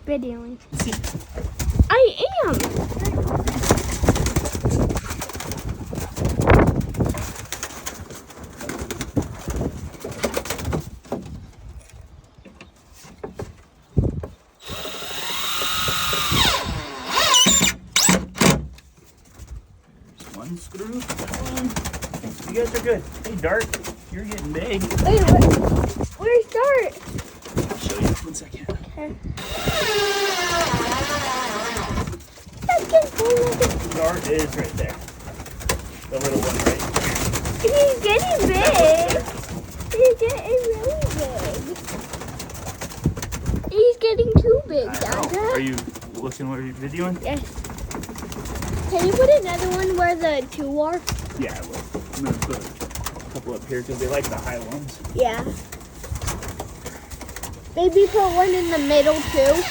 videoing. I am. There's one screw. You guys are good. Hey, Dart, you're getting big. Wait, where's Dart? I'll show you. 1 second. Okay. Dart is right there. The little one right here. He's getting big. He's getting really big. He's getting too big, Dada. Are you looking where you're videoing? Yes. Can you put another one where the two are? Yeah, I will. I'm going to put a couple up here because they like the high ones. Yeah. Maybe put one in the middle too.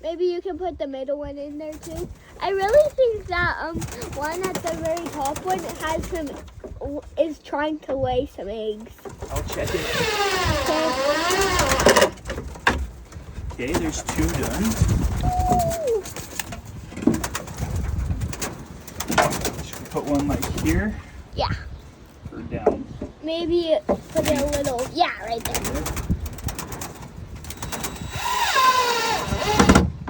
Maybe you can put the middle one in there too. I really think that one at the very top one has some is trying to lay some eggs. I'll check it. Okay. Okay, there's 2 done. Ooh. Should we put one like here? Yeah. Or down? Maybe put it a little, yeah, right there.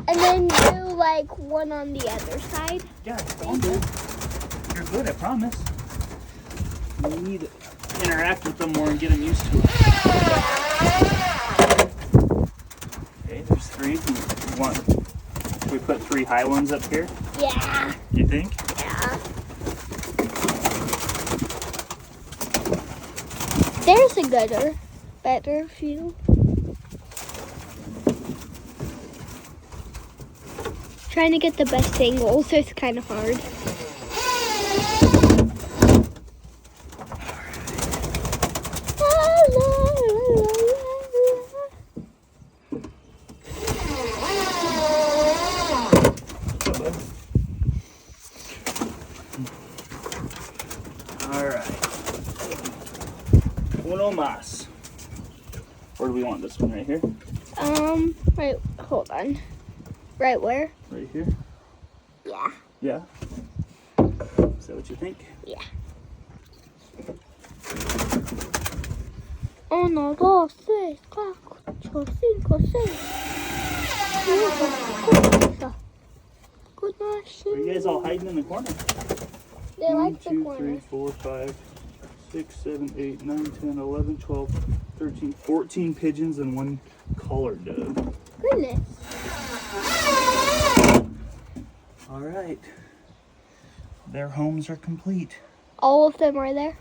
And then do like one on the other side. Yeah, all good. You're good, I promise. You need to interact with them more and get them used to it. Okay, there's 3. One. Should we put 3 high ones up here? Yeah. You think? Yeah. There's a better view. Trying to get the best angle, so it's kind of hard. All right. Uno más. Where do we want this one? Right here? Right, hold on. Right where? Right here? Yeah. Yeah? Is that what you think? Yeah. 1, 2, 3, 4, 5, 6, 7, 8, 9, 10. Are you guys all hiding in the corner? They like the 1, 2, corner. 3, 4, 5, 6, 7, 8, 9, 10, 11, 12, 13, 14 pigeons and 1 collared dove. Goodness. All right. Their homes are complete. All of them are there?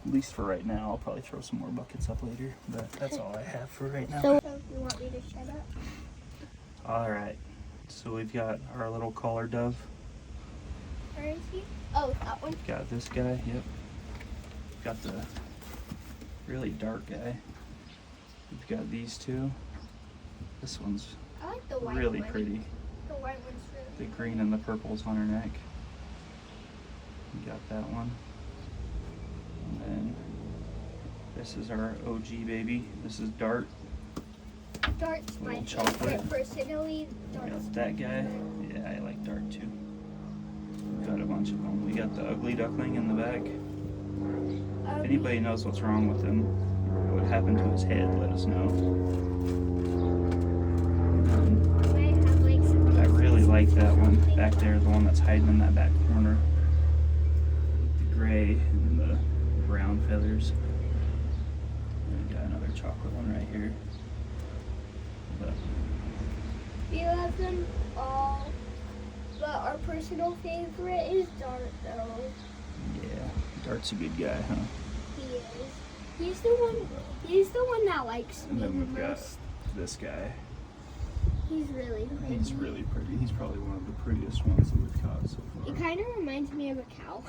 At least for right now. I'll probably throw some more buckets up later, but that's all I have for right now. So you want me to shut up? All right. So we've got our little collared dove. Where is he? Oh, that one. Got this guy. Yep. Got the really dark guy. We've got these 2. This one's I like the white really one. pretty. The white one's really The green and the purple's on her neck. We got that one. And then this is our OG baby. This is Dart. Dart's my Little chocolate. favorite. Personally, We Dart's got that guy. Yeah, I like Dart too. We've got a bunch of them. We got the ugly duckling in the back. If anybody knows what's wrong with him, or what happened to his head, let us know. might have like some. I really like that one back there, the one that's hiding in that back corner. The gray and the brown feathers. And we got another chocolate one right here. But We love them all, but our personal favorite is Dart, though. yeah, Dart's a good guy, huh? He is. He's the one. He's the one that likes And me then the we've got most. this guy. He's really pretty. He's really pretty. He's probably one of the prettiest ones that we've caught so far. He kind of reminds me of a cow.